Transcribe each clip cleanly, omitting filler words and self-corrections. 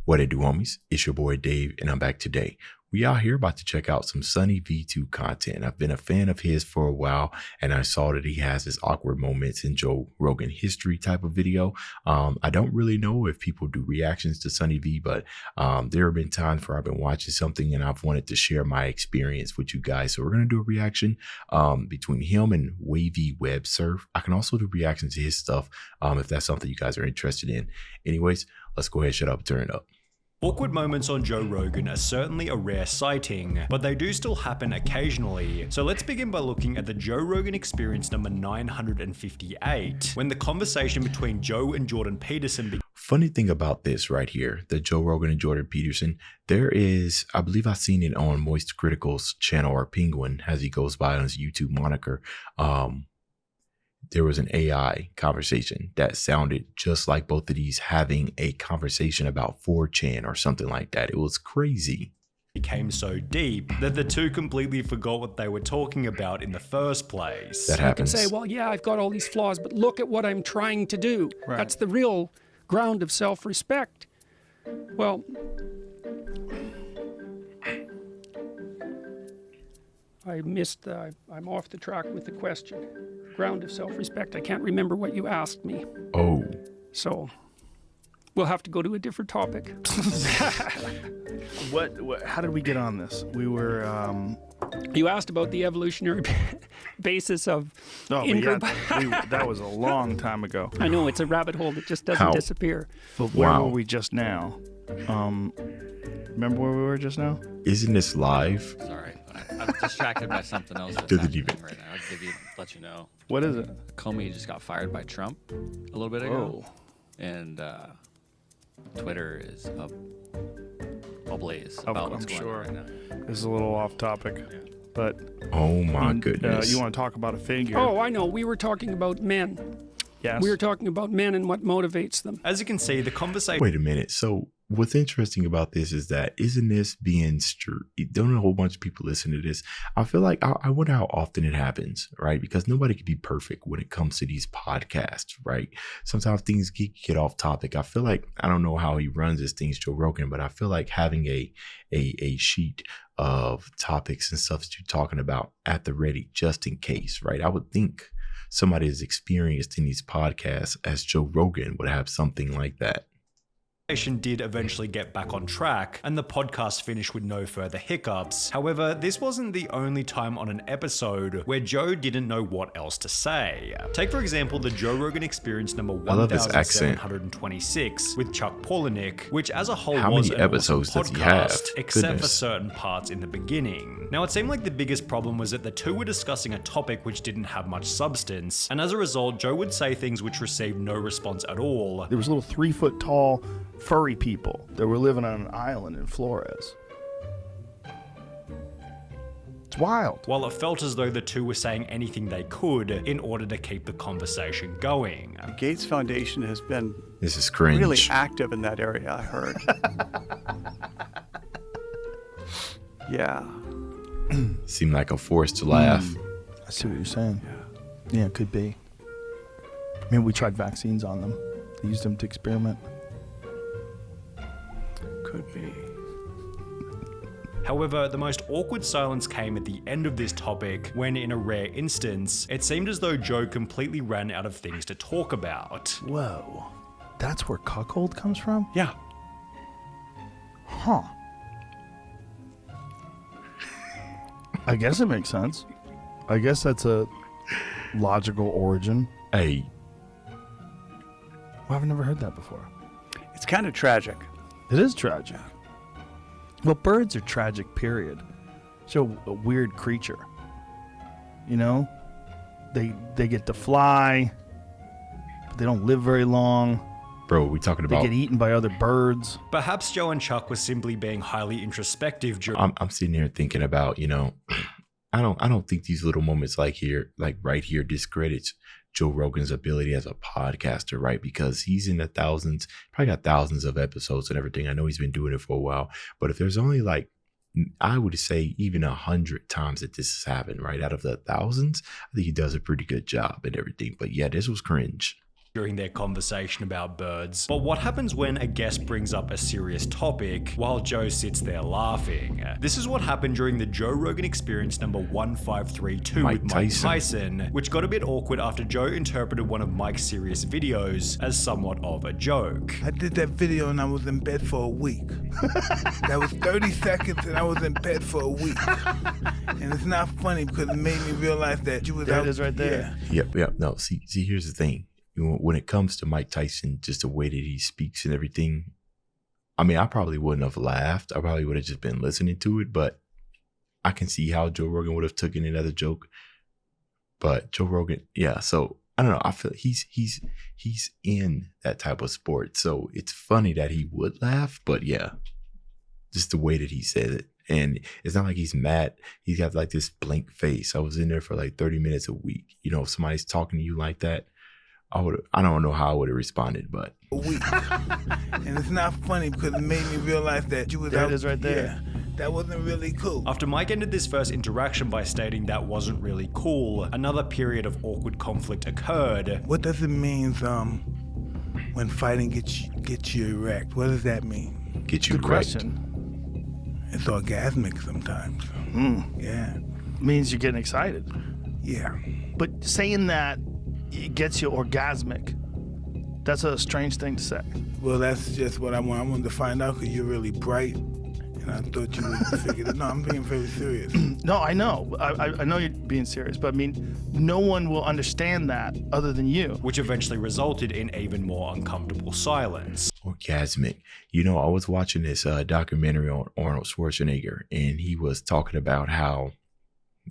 What it do, homies? It's your boy Dave, and I'm back today. We out here about to check out some SunnyV2 content. I've been a fan of his for a while, and I saw that he has his awkward moments in Joe Rogan history type of video. I don't really know if people do reactions to SunnyV, but there have been times where I've been watching something and I've wanted to share my experience with you guys. So we're going to do a reaction between him and Wavy Web Surf. I can also do reactions to his stuff if that's something you guys are interested in. Anyways, let's go ahead, shut up, turn it up. Awkward moments on Joe Rogan are certainly a rare sighting, but they do still happen occasionally. So let's begin by looking at the Joe Rogan experience number 958, when the conversation between Joe and Jordan Peterson Funny thing about this right here, the Joe Rogan and Jordan Peterson, there is, I believe I've seen it on Moist Critical's channel, or Penguin, as he goes by on his YouTube moniker. There was an AI conversation that sounded just like both of these having a conversation about 4chan or something like that. It was crazy. Became so deep that the two completely forgot what they were talking about in the first place. That happens. You can say, well, yeah, I've got all these flaws, but look at what I'm trying to do. Right. That's the real ground of self-respect. Well, I'm off the track with the question. Ground of self-respect. I can't remember what you asked me. Oh. So we'll have to go to a different topic. What how did we get on this? We were you asked about the evolutionary basis of in-group. That was a long time ago. I know, it's a rabbit hole that just doesn't disappear. But where were we just now? Remember where we were just now? Isn't this live? Sorry, I'm distracted by something else that's Doesn't happening even. right now. I'll let you know. What is it? Comey just got fired by Trump a little bit ago, and Twitter is ablaze about what's going on right now. This is a little off topic, but oh my goodness. You want to talk about a figure? Oh, I know. We were talking about men. Yes. We were talking about men and what motivates them. As you can see, the conversation... Wait a minute. So what's interesting about this is that isn't this being don't a whole bunch of people listen to this? I feel like I wonder how often it happens, right? Because nobody can be perfect when it comes to these podcasts, right? Sometimes things get off topic. I feel like, I don't know how he runs his things, Joe Rogan, but I feel like having a sheet of topics and stuff that you're talking about at the ready, just in case, right? I would think somebody as experienced in these podcasts as Joe Rogan would have something like that. Did eventually get back on track, and the podcast finished with no further hiccups. However, this wasn't the only time on an episode where Joe didn't know what else to say. Take, for example, the Joe Rogan experience number 1726 with Chuck Palahniuk, which as a whole was an episodes awesome does he have? podcast, except for certain parts in the beginning. Now, it seemed like the biggest problem was that the two were discussing a topic which didn't have much substance, and as a result, Joe would say things which received no response at all. There was little 3-foot tall furry people that were living on an island in Flores. It's wild. While it felt as though the two were saying anything they could in order to keep the conversation going. The Gates Foundation has been This is cringe. really active in that area, I heard. Yeah. Seemed like a force to laugh. I see what you're saying. Yeah, it could be. Maybe we tried vaccines on them. They used them to experiment. Could be. However, the most awkward silence came at the end of this topic when, in a rare instance, it seemed as though Joe completely ran out of things to talk about. Whoa. That's where cuckold comes from? Yeah. Huh. I guess it makes sense. I guess that's a logical origin. Hey. Well, I've never heard that before. It's kind of tragic. It is tragic. Well, birds are tragic, period. So a weird creature. You know? They get to fly, but they don't live very long. Bro, we talking about... They get eaten by other birds. Perhaps Joe and Chuck were simply being highly introspective during... I'm sitting here thinking about, you know, I don't think these little moments like right here discredits Joe Rogan's ability as a podcaster, right? Because he's in the thousands, probably got thousands of episodes and everything. I know he's been doing it for a while, but if there's only like, I would say even 100 times that this has happened, right? Out of the thousands, I think he does a pretty good job and everything. But yeah, this was cringe. during their conversation about birds. But what happens when a guest brings up a serious topic while Joe sits there laughing? This is what happened during the Joe Rogan Experience number 1532 with Mike Tyson, which got a bit awkward after Joe interpreted one of Mike's serious videos as somewhat of a joke. I did that video and I was in bed for a week. That was 30 seconds and I was in bed for a week. And it's not funny because it made me realize that you was There out. it is right there. Yep. No, see, here's the thing. When it comes to Mike Tyson, just the way that he speaks and everything, I mean, I probably wouldn't have laughed. I probably would have just been listening to it, but I can see how Joe Rogan would have taken it as a joke. But Joe Rogan, yeah. So I don't know. I feel he's in that type of sport, so it's funny that he would laugh. But yeah, just the way that he said it, and it's not like he's mad. He's got like this blank face. I was in there for like 30 minutes a week. You know, if somebody's talking to you like that, I don't know how I would have responded, but A week. And it's not funny because it made me realize that you was There out. it is right there. Yeah, that wasn't really cool. After Mike ended this first interaction by stating that wasn't really cool, another period of awkward conflict occurred. What does it mean when fighting gets you erect? What does that mean? get you Good right. question. It's orgasmic sometimes. Yeah. Means you're getting excited. Yeah. But saying that it gets you orgasmic, that's a strange thing to say. Well, that's just what I want. I wanted to find out because you're really bright. And I thought you would figure it. No, I'm being very serious. No, I know. I know you're being serious, but I mean, no one will understand that other than you. Which eventually resulted in even more uncomfortable silence. Orgasmic. You know, I was watching this documentary on Arnold Schwarzenegger, and he was talking about how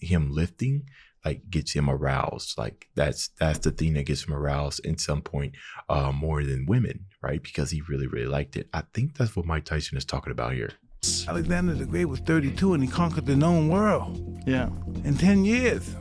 him lifting like gets him aroused. Like that's the thing that gets him aroused in some point more than women, right? Because he really, really liked it. I think that's what Mike Tyson is talking about here. Alexander the Great was 32 and he conquered the known world Yeah. in 10 years.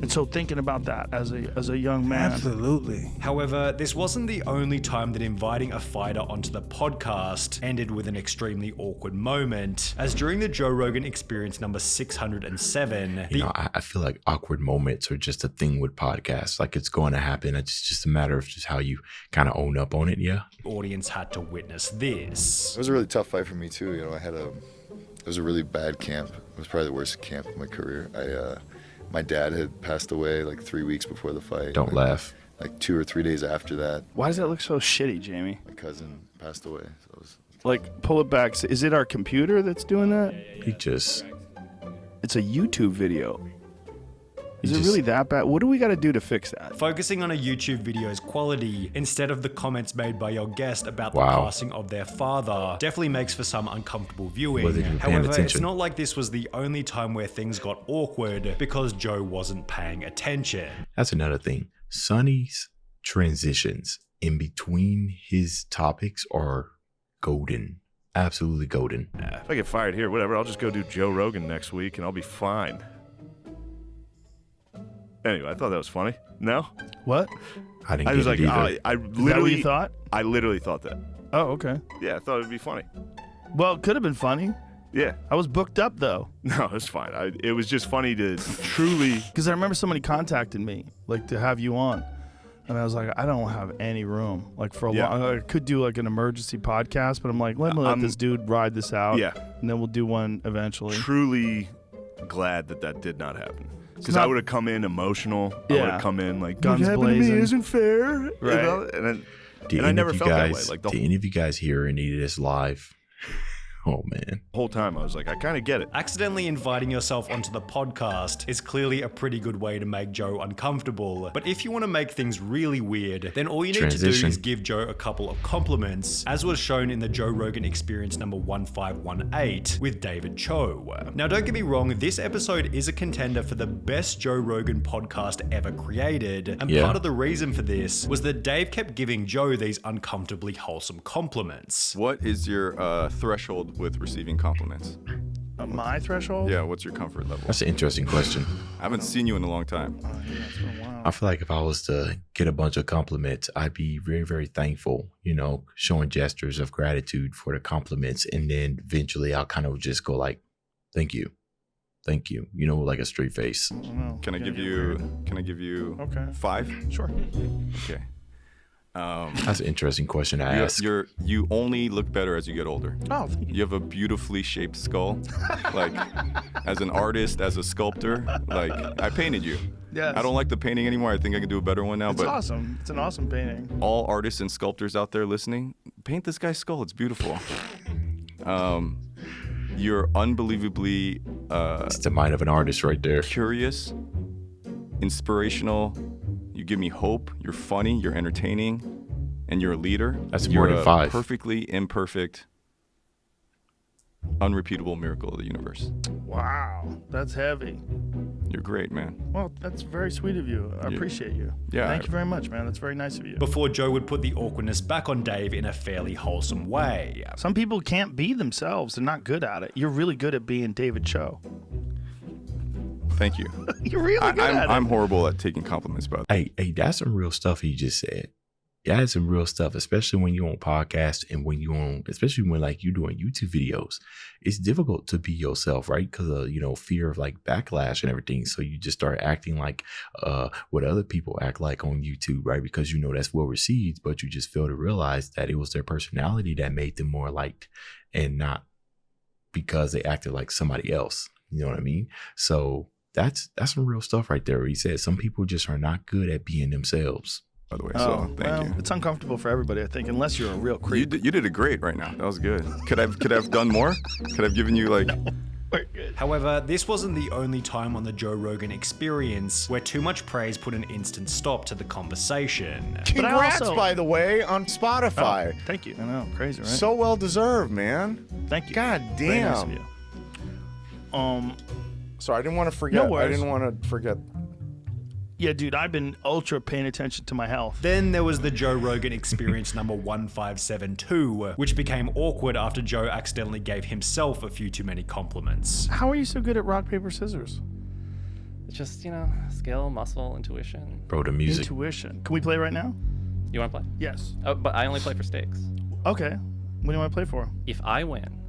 And so thinking about that as a young man. Absolutely. However, this wasn't the only time that inviting a fighter onto the podcast ended with an extremely awkward moment, as during the Joe Rogan Experience number 607, You know, I feel like awkward moments are just a thing with podcasts. Like it's going to happen. It's just a matter of just how you kind of own up on it. Yeah. the audience had to witness this. It was a really tough fight for me too. You know, it was a really bad camp. It was probably the worst camp of my career. My dad had passed away like 3 weeks before the fight. Don't laugh. Like 2 or 3 days after that, Why does that look so shitty, Jamie? my cousin passed away. So it was, Like, pull it back. Is it our computer that's doing that? He just, It's a YouTube video. Is it just- really that bad? What do we got to do to fix that? Focusing on a YouTube video's quality instead of the comments made by your guest about the Wow. passing of their father definitely makes for some uncomfortable viewing. Wasn't even paying However, it's attention. not like this was the only time where things got awkward because Joe wasn't paying attention. that's another thing. Sonny's transitions in between his topics are golden. Absolutely golden. If I get fired here, whatever, I'll just go do Joe Rogan next week and I'll be fine. Anyway, I thought that was funny. No? What? I didn't I get was it like, either. I Is that what literally you thought? I literally thought that. Oh, okay. Yeah, I thought it'd be funny. Well, it could have been funny. Yeah. I was booked up, though. No, it's fine. It was just funny to truly. Because I remember somebody contacted me, like, to have you on. And I was like, I don't have any room. Like, for a Yeah. long, I could do, like, an emergency podcast, but I'm like, let me let this dude ride this out. Yeah. And then we'll do one eventually. Truly glad that did not happen. Because not- I would have come in emotional. I would Yeah. have come in like, Guns what happened to me blazing. isn't fair. Right. You know? And then, Did and I any never of you felt that way. guys- Like the did any of you guys hear any of this live? Oh man. whole time, I was like, I kind of get it. Accidentally inviting yourself onto the podcast is clearly a pretty good way to make Joe uncomfortable. But if you want to make things really weird, then all you need to do Transition. is give Joe a couple of compliments, as was shown in the Joe Rogan Experience number 1518 with David Cho. Now, don't get me wrong, this episode is a contender for the best Joe Rogan podcast ever created, and Yeah. part of the reason for this was that Dave kept giving Joe these uncomfortably wholesome compliments. What is your threshold with receiving compliments? My threshold? Yeah, what's your comfort level? That's an interesting question. I haven't seen you in a long time. I feel like if I was to get a bunch of compliments, I'd be very, very thankful, you know, showing gestures of gratitude for the compliments. And then eventually I'll kind of just go like, thank you. Thank you. You know, like a straight face. Can I give you Okay. 5? Sure. Okay. That's an interesting question to ask. You only look better as you get older. Oh, thank you. You have a beautifully shaped skull. Like, as an artist, as a sculptor, like, I painted you. Yes. I don't like the painting anymore. I think I can do a better one now. It's but awesome. It's an awesome painting. all artists and sculptors out there listening, paint this guy's skull. It's beautiful. You're unbelievably It's the mind of an artist right there. curious, inspirational. You give me hope. You're funny. You're entertaining, and you're a leader. That's You're more than a 5. Perfectly imperfect, unrepeatable miracle of the universe. Wow, that's heavy. You're great, man. Well, that's very sweet of you. I appreciate you. Yeah, Thank you very much, man. That's very nice of you. Before Joe would put the awkwardness back on Dave in a fairly wholesome way. Some people can't be themselves. They're not good at it. You're really good at being David Cho. Thank you. You're really good at it. I'm horrible at taking compliments, by the way. Hey, that's some real stuff he just said. Yeah, that's some real stuff, especially when you're on podcasts and when you're on, especially when like you're doing YouTube videos. It's difficult to be yourself, right? Because of, you know, fear of like backlash and everything. So you just start acting like what other people act like on YouTube, right? Because you know that's well received, but you just fail to realize that it was their personality that made them more liked and not because they acted like somebody else. You know what I mean? So that's some real stuff right there. Where he said some people just are not good at being themselves. By the way, so thank you. It's uncomfortable for everybody, I think, unless you're a real creep. You did it great right now. That was good. Could I have done more? Could I have given you like? We're good. However, this wasn't the only time on the Joe Rogan Experience where too much praise put an instant stop to the conversation. But I Congrats, also- by the way, on Spotify. Oh, thank you. I know, crazy, right? So well deserved, man. Thank you. God Very nice of damn. you. Sorry, I didn't want to forget. No worries. I didn't want to forget. Yeah, dude, I've been ultra paying attention to my health. Then there was the Joe Rogan Experience number 1572, which became awkward after Joe accidentally gave himself a few too many compliments. How are you so good at rock, paper, scissors? It's just, skill, muscle, intuition. Bro, the music. Intuition. Can we play right now? You want to play? Yes. Oh, but I only play for stakes. Okay. What do you want to play for? If I win,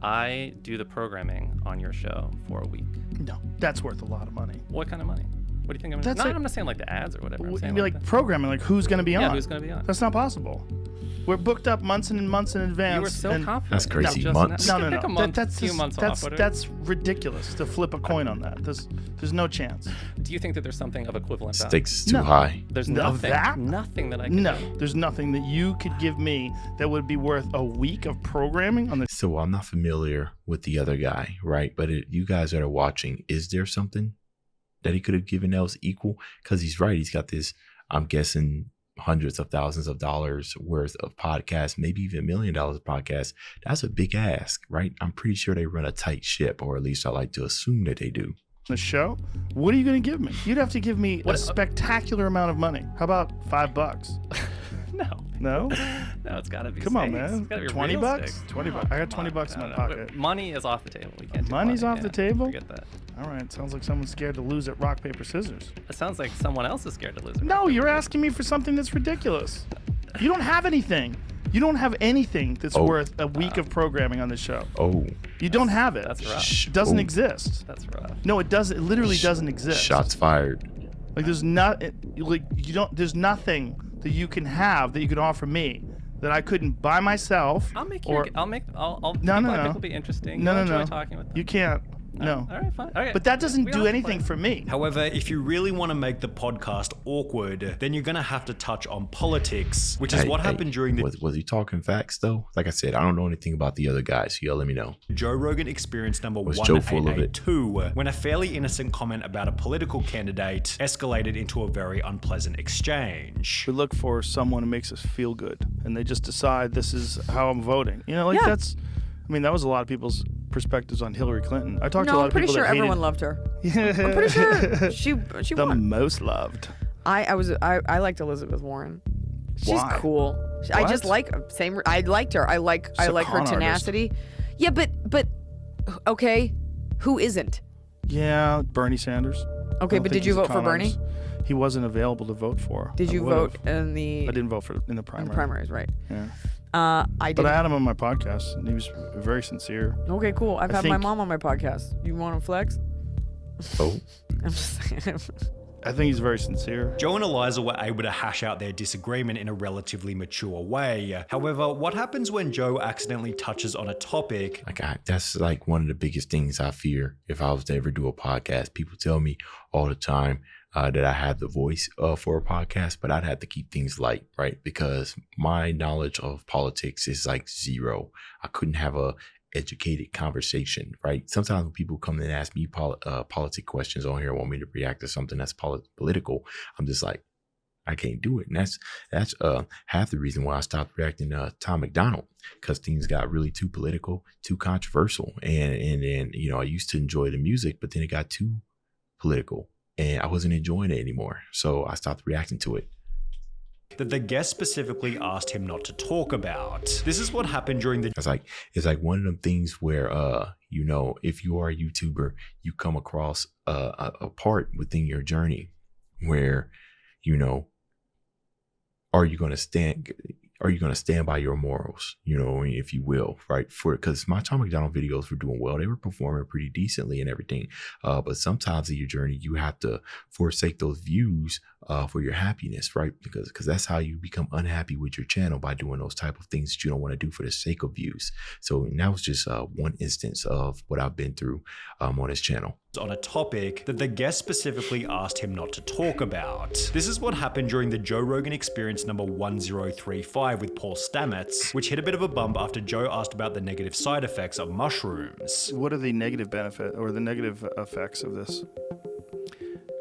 I do the programming on your show for a week. No, that's worth a lot of money. What kind of money? What do you think I'm That's not, like- I'm not saying like the ads or whatever. I'm You'd saying be like the- programming, like who's going to be on? Yeah, who's going to be on? That's not possible. We're booked up months and months in advance. You were so and- confident. That's crazy. Just Months. now- No, You no, can pick a no. month, That's few just, months that's, off, whatever. that's ridiculous to flip a coin on that. There's no chance. Do you think that there's something of equivalent value? Stakes is too No. high. There's Of nothing. that? Nothing that I can No, do. there's nothing that you could give me that would be worth a week of programming on the. So I'm not familiar with the other guy, right? But you guys that are watching, is there something that he could have given else equal? Because he's right. He's got this, I'm guessing, hundreds of thousands of dollars worth of podcasts, maybe even $1 million of podcasts. That's a big ask, right? I'm pretty sure they run a tight ship, or at least I like to assume that they do. The show. What are you going to give me? You'd have to give me a spectacular amount of money. How about $5? No. No? No, it's got to be Come on, stakes. man. It's gotta be 20 real bucks? stakes. 20 bucks. I got 20 bucks in my pocket. Money is off the table. We can't do Money's money. off the Yeah, table? Forget that. All right. Sounds like someone's scared to lose at rock, paper, scissors. It sounds like someone else is scared to lose it. No, you're asking me for something that's ridiculous. You don't have anything. You don't have anything that's worth a week of programming on this show. Oh, You don't have it. That's rough. Shh. It doesn't Oh. exist. That's rough. No, it doesn't. It literally doesn't exist. Shots fired. Like there's not like you don't. There's nothing that you can have that you could offer me that I couldn't buy myself. I'll make or, you. I'll no, people no, I no. think will be interesting. No, You'll no, enjoy no. talking with them. You can't. No. All right, fine. Okay. But that doesn't We don't do have to anything play. for me. However, if you really want to make the podcast awkward, then you're going to have to touch on politics, which is what happened during the Was he talking facts though? Like I said, I don't know anything about the other guys. So y'all let me know. Joe Rogan Experience number Was Joe full of it? 1882, when a fairly innocent comment about a political candidate escalated into a very unpleasant exchange. We look for someone who makes us feel good, and they just decide this is how I'm voting. You know, like Yeah. that's. I mean, that was a lot of people's perspectives on Hillary Clinton. I talked to a No, lot I'm of pretty people sure that hated, everyone loved her. I'm pretty sure she the won. most loved. I liked Elizabeth Warren. She's Why? cool. I just like I liked her. I like a her con artist. tenacity. Yeah, but okay, who isn't? Yeah, Bernie Sanders. Okay, I don't but think did you he's a vote for con Bernie? artist. he wasn't available to vote for. Did you vote in the? I didn't vote for in the primary. In the primaries, right? Yeah. I did. But I had him on my podcast, and he was very sincere. Okay, cool. I've had my mom on my podcast. You want to flex? Oh. I'm just saying. I think he's very sincere. Joe and Eliza were able to hash out their disagreement in a relatively mature way. However, what happens when Joe accidentally touches on a topic? That's like one of the biggest things I fear if I was to ever do a podcast. People tell me all the time that I have the voice for a podcast, but I'd have to keep things light, right? Because my knowledge of politics is like zero. I couldn't have a educated conversation, right? Sometimes when people come in and ask me politic questions on here, want me to react to something that's political, I'm just like, I can't do it. And that's half the reason why I stopped reacting to Tom McDonald, because things got really too political, too controversial. And then, you know, I used to enjoy the music, but then it got too political and I wasn't enjoying it anymore. So I stopped reacting to it. That the guest specifically asked him not to talk about. This is what happened during the... It's like one of them things where, you know, if you are a YouTuber, you come across a part within your journey where, you know, are you going to stand by your morals, you know, if you will, right? Because my Tom McDonald videos were doing well. They were performing pretty decently and everything. But sometimes in your journey, you have to forsake those views for your happiness, right? Because that's how you become unhappy with your channel, by doing those type of things that you don't want to do for the sake of views. So that was just one instance of what I've been through on this channel. On a topic that the guest specifically asked him not to talk about. This is what happened during the Joe Rogan Experience number 1035 with Paul Stamets, which hit a bit of a bump after Joe asked about the negative side effects of mushrooms. What are the negative benefit or the negative effects of this?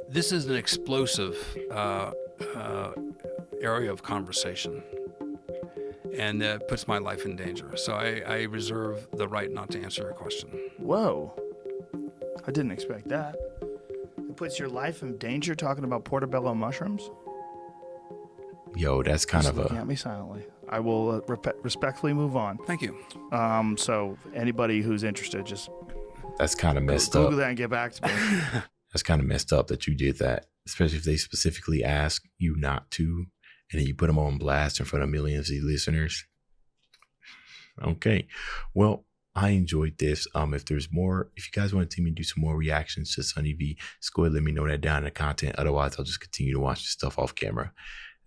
This is an explosive area of conversation, and that puts my life in danger. So I reserve the right not to answer your question. Whoa. I didn't expect that. It puts your life in danger talking about portobello mushrooms? Yo, that's kind of looking at me silently. I will respectfully move on. Thank you. So anybody who's interested, just... That's kind of messed Google up. that and get back to me. That's kind of messed up that you did that, especially if they specifically ask you not to, and then you put them on blast in front of millions of listeners. Okay, well, I enjoyed this. If there's more, if you guys want to see me do some more reactions to Sunny V, just go ahead and let me know that down in the content. Otherwise, I'll just continue to watch this stuff off camera.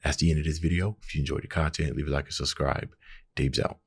That's the end of this video. If you enjoyed the content, leave a like and subscribe. Dave's out.